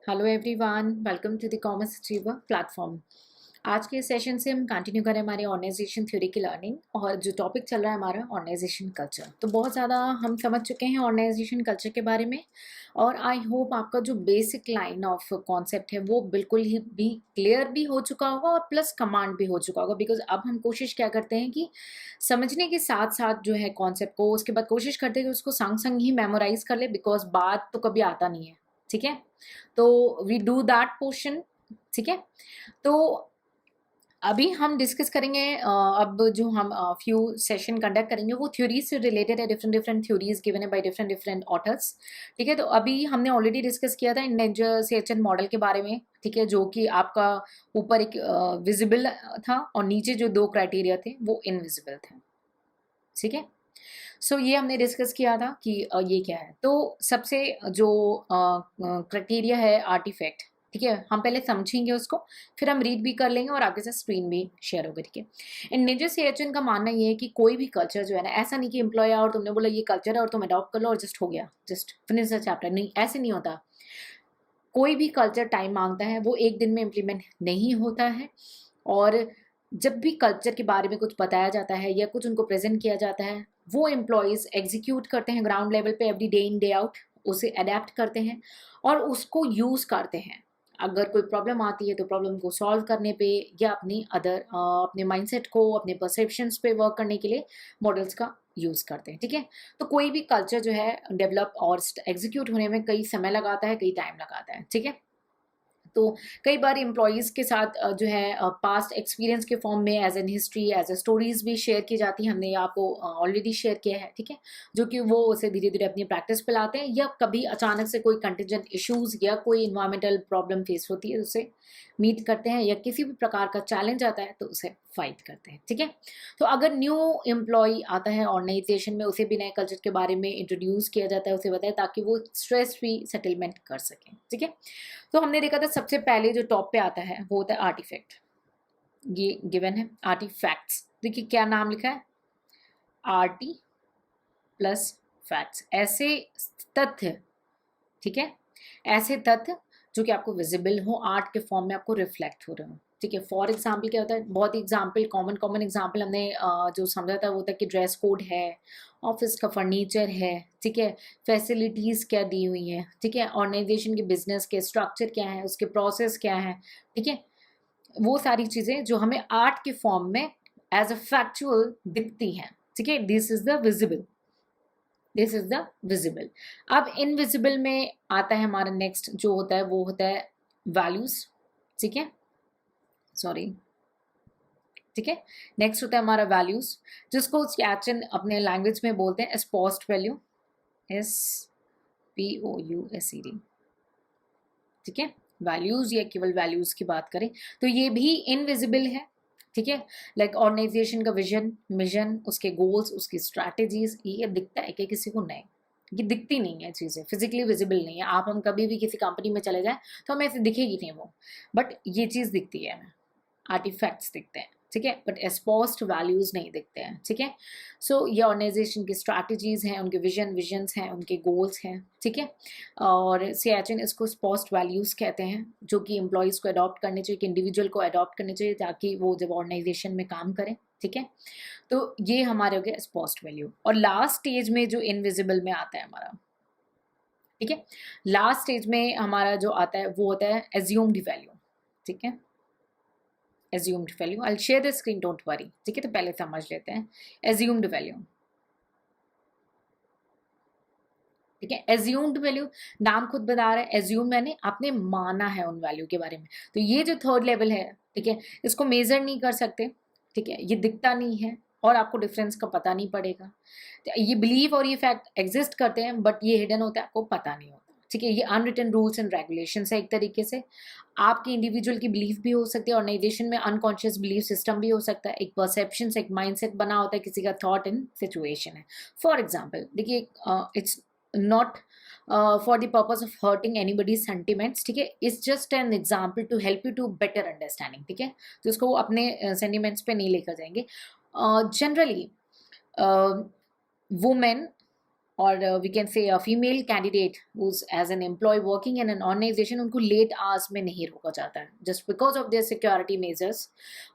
Hello everyone, welcome to the commerce achiever platform. आज के session से हम कंटिन्यू करें हमारी ऑर्गेनाइजेशन थ्योरी की लर्निंग, और जो टॉपिक चल रहा है हमारा ऑर्गेनाइजेशन कल्चर। तो बहुत ज़्यादा हम समझ चुके हैं ऑर्गेनाइजेशन कल्चर के बारे में, और आई होप आपका जो बेसिक लाइन ऑफ कॉन्सेप्ट है वो बिल्कुल ही भी क्लियर भी हो चुका होगा और प्लस कमांड भी हो चुका होगा। बिकॉज अब हम कोशिश क्या करते हैं कि समझने के साथ साथ जो है कॉन्सेप्ट को, उसके बाद कोशिश करते हैं कि उसको संग संग ही मेमोराइज कर ले, बिकॉज बात तो कभी आता नहीं है। ठीक है, तो वी डू दैट पोर्शन। ठीक है, तो अभी हम डिस्कस करेंगे अब जो हम फ्यू सेशन कंडक्ट करेंगे वो थ्योरीज से रिलेटेड है। डिफरेंट डिफरेंट थ्योरीज गिवन है बाय डिफरेंट डिफरेंट ऑथर्स। ठीक है, तो अभी हमने ऑलरेडी डिस्कस किया था इंडेंजर सेचन मॉडल के बारे में। ठीक है, जो कि आपका ऊपर एक विजिबल था और नीचे जो दो क्राइटेरिया थे वो इनविजिबल थे। ठीक है, सो ये हमने डिस्कस किया था कि ये क्या है। तो सबसे जो क्राइटेरिया है आर्टिफैक्ट, ठीक है, हम पहले समझेंगे उसको, फिर हम रीड भी कर लेंगे और आगे से स्क्रीन भी शेयर होगी। ठीक है, इन निजी सीएचएन का मानना ये है कि कोई भी कल्चर जो है ना, ऐसा नहीं कि एम्प्लॉय और तुमने बोला ये कल्चर है और तुम अडॉप्ट कर लो और जस्ट हो गया, जस्ट फिनिश द चैप्टर। नहीं, ऐसे नहीं होता। कोई भी कल्चर टाइम मांगता है, वो एक दिन में इम्प्लीमेंट नहीं होता है। और जब भी कल्चर के बारे में कुछ बताया जाता है या कुछ उनको प्रेजेंट किया जाता है, वो एम्प्लॉयज़ एग्जीक्यूट करते हैं ग्राउंड लेवल पे every day in day out, उसे अडेप्ट करते हैं और उसको यूज़ करते हैं। अगर कोई प्रॉब्लम आती है तो प्रॉब्लम को सॉल्व करने पे या अपने माइंडसेट को, अपने परसेप्शंस पे वर्क करने के लिए मॉडल्स का यूज़ करते हैं। ठीक है, तो कोई भी कल्चर जो है डेवलप और एग्जीक्यूट होने में कई समय लगाता है, कई टाइम लगाता है। ठीक है, तो कई बार एम्प्लॉयज़ के साथ जो है पास्ट एक्सपीरियंस के फॉर्म में as an history, as a stories भी शेयर की जाती है। हमने ये आपको ऑलरेडी शेयर किया है। ठीक है, जो कि वो उसे धीरे धीरे अपनी प्रैक्टिस पे लाते हैं, या कभी अचानक से कोई कंटिजेंट इश्यूज या कोई इन्वायरमेंटल प्रॉब्लम फेस होती है उसे मीट करते हैं, या किसी भी प्रकार का चैलेंज आता है तो उसे फाइट करते हैं। ठीक है, तो अगर न्यू एम्प्लॉय आता है ऑर्गेनाइजेशन में, उसे भी नए कल्चर के बारे में इंट्रोड्यूस किया जाता है, उसे बताए ताकि वो स्ट्रेस फ्री सेटलमेंट कर सकें। ठीक है, तो हमने देखा था सबसे पहले जो टॉप पे आता है वो होता है आर्टिफैक्ट। ये गिवन है आर्टिफैक्ट्स। देखिए क्या नाम लिखा है, आर्टी प्लस फैक्ट्स, ऐसे तथ्य। ठीक है, ऐसे तथ्य जो कि आपको विजिबल हो, आर्ट के फॉर्म में आपको रिफ्लेक्ट हो रहे हो। ठीक है, फॉर एग्जाम्पल क्या होता है, बहुत एग्जाम्पल कॉमन कॉमन एग्जाम्पल हमने जो समझा था वो था कि ड्रेस कोड है, ऑफिस का फर्नीचर है। ठीक है, फैसिलिटीज़ क्या दी हुई हैं। ठीक है, ऑर्गेनाइजेशन के बिजनेस के स्ट्रक्चर क्या है, उसके प्रोसेस क्या है। ठीक है, वो सारी चीज़ें जो हमें आर्ट के फॉर्म में एज अ फैक्चुअल दिखती हैं। ठीक है, this is the visible, this is the visible. अब इनविजिबल में आता है हमारा नेक्स्ट जो होता है वो होता है वैल्यूज। ठीक है, सॉरी, ठीक है, नेक्स्ट होता है हमारा वैल्यूज, जिसको स्केचन अपने लैंग्वेज में बोलते हैं एस्पोज्ड वैल्यू, SPOUSED। ठीक है, वैल्यूज या केवल वैल्यूज की बात करें तो ये भी इनविजिबल है। ठीक है, लाइक ऑर्गेनाइजेशन का विजन, मिशन, उसके गोल्स, उसकी स्ट्रैटेजीज, ये दिखता है कि किसी को नहीं, ये दिखती नहीं है, चीज़ें फिजिकली विजिबल नहीं है। आप हम कभी भी किसी कंपनी में चले जाएं तो हमें ऐसे दिखेगी नहीं वो, बट ये चीज़ दिखती है हमें, आर्टिफैक्ट्स दिखते हैं। ठीक है, बट एक्सपोज्ड वैल्यूज नहीं दिखते हैं। ठीक है, सो ये ऑर्गेनाइजेशन की स्ट्रैटेजीज हैं, उनके विजन्स हैं, उनके गोल्स हैं। ठीक है, और सीएचएन इसको एक्सपोज्ड वैल्यूज कहते हैं, जो कि एम्प्लॉयज़ को अडॉप्ट करने चाहिए, कि इंडिविजुअल को अडॉप्ट करने चाहिए ताकि वो जब ऑर्गेनाइजेशन में काम करें। ठीक है, तो ये हमारे हो गए एक्सपोज्ड वैल्यू। और लास्ट स्टेज में जो इनविजिबल में आता है हमारा, ठीक है, लास्ट स्टेज में हमारा जो आता है वो होता है एज्यूम्ड वैल्यू। ठीक है, assumed value, I share the screen, don't worry. ठीक है, तो पहले समझ लेते हैं एज्यूम्ड वैल्यू। ठीक है, एज्यूम्ड वैल्यू, नाम खुद बता रहा है, एज्यूम मैंने आपने माना है उन वैल्यू के बारे में। तो ये जो थर्ड लेवल है, ठीक है, इसको मेजर नहीं कर सकते। ठीक है, ये दिखता नहीं है और आपको डिफरेंस का पता नहीं पड़ेगा। तो ये बिलीव और ये फैक्ट एग्जिस्ट करते हैं, बट ये हिडन होता है, आपको पता नहीं होता। ठीक है, ये अनरिटन रूल्स एंड रेगुलेशंस है एक तरीके से। आपकी इंडिविजुअल की बिलीफ भी हो सकती है, ऑर्गेनाइजेशन में अनकॉन्शियस बिलीफ सिस्टम भी हो सकता है, एक परसेप्शन, एक माइंडसेट बना होता है किसी का, थॉट एंड सिचुएशन है। फॉर एग्जाम्पल देखिए, it's not for the purpose of hurting anybody's sentiments. ठीक है, it's just an example to help you to better understanding. ठीक है, तो इसको वो अपने सेंटिमेंट्स पे नहीं लेकर जाएंगे। जनरली वुमेन और we can say female candidate who's as an employ working in an organisation, उनको लेट आवर्स में नहीं रोका जाता है just because of their security measures.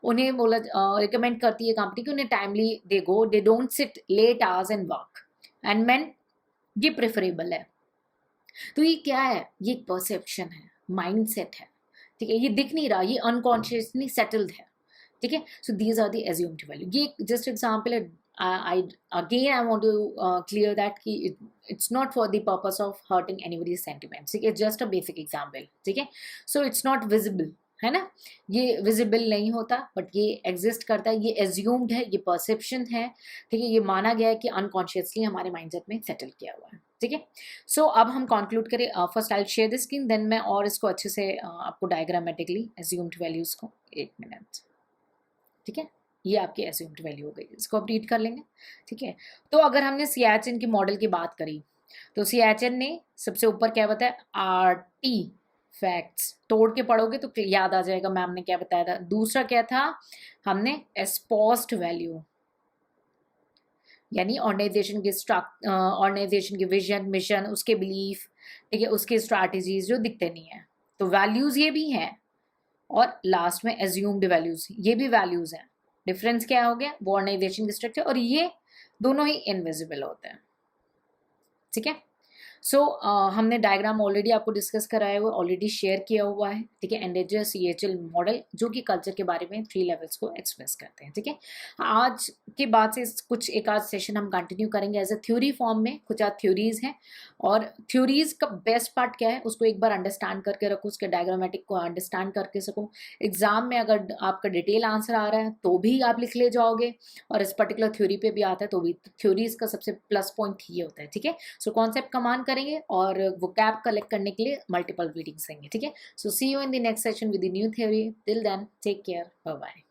उन्हें बोला रिकमेंड करती है कंपनी कि उन्हें timely they go, they don't sit late hours and work, and men ये प्रेफरेबल है। तो ये क्या है, ये एक परसेप्शन है, माइंड सेट है, ठीक है, ये दिख नहीं रहा, ये अनकॉन्शियसली सेटल्ड है, ठीक है। So these are the assumed value. ये जस्ट एग्जाम्पल है। I again I want to clear that कि it's not for the purpose of hurting anybody's sentiments, ठीक है, just a basic example, ठीक है। So it's not visible, है ना, ये visible नहीं होता, बट ये exist करता है, ये assumed है, ये perception है, ठीक है, ये माना गया है कि unconsciously हमारे mindset में settle किया हुआ है, ठीक है। सो अब हम conclude करें। First I share the screen, then मैं और इसको अच्छे से आपको डायग्रामेटिकली assumed values को, एक मिनट, ठीक है, ये आपकी assumed वैल्यू हो गई, इसको आप रीड कर लेंगे, ठीक है। तो अगर हमने सियाचिन की मॉडल की बात करी, तो सियाचिन ने सबसे ऊपर क्या बताया, RT फैक्ट्स, तोड़ के पढ़ोगे तो याद आ जाएगा मैम ने क्या बताया था। दूसरा क्या था, हमने एस्पोज्ड वैल्यू, यानी ऑर्गेनाइजेशन की विजन, मिशन, उसके बिलीफ, ठीक है, उसके स्ट्रैटेजीज जो दिखते नहीं है, तो वैल्यूज ये भी हैं। और लास्ट में एज्यूम्ड वैल्यूज, ये भी वैल्यूज हैं। डिफरेंस क्या हो गया, वो ऑर्गेनाइजेशन की स्ट्रक्चर, और ये दोनों ही इनविजिबल होते हैं, ठीक है। सो हमने डायग्राम ऑलरेडी आपको डिस्कस कराया हुआ, ऑलरेडी शेयर किया हुआ है, ठीक है, एंडेजर CHL मॉडल, जो कि कल्चर के बारे में 3 लेवल्स को एक्सप्रेस करते हैं, ठीक है। आज के बाद से कुछ एक आध सेशन हम कंटिन्यू करेंगे एज अ थ्योरी फॉर्म में, कुछ आज थ्योरीज हैं, और थ्योरीज का बेस्ट पार्ट क्या है, उसको एक बार अंडरस्टैंड करके रखो, उसके डायग्रामेटिक को अंडरस्टैंड करके सको। एग्जाम में अगर आपका डिटेल आंसर आ रहा है तो भी आप लिख ले जाओगे, और इस पर्टिकुलर थ्योरी पे भी आता है तो भी। थ्योरीज का सबसे प्लस पॉइंट ये होता है, ठीक है। सो कॉन्सेप्ट कमान करेंगे और वो कैप कलेक्ट करने के लिए मल्टीपल रीडिंग्स देंगे, ठीक है। So see you in the next session with the new theory. Till then take care, bye bye.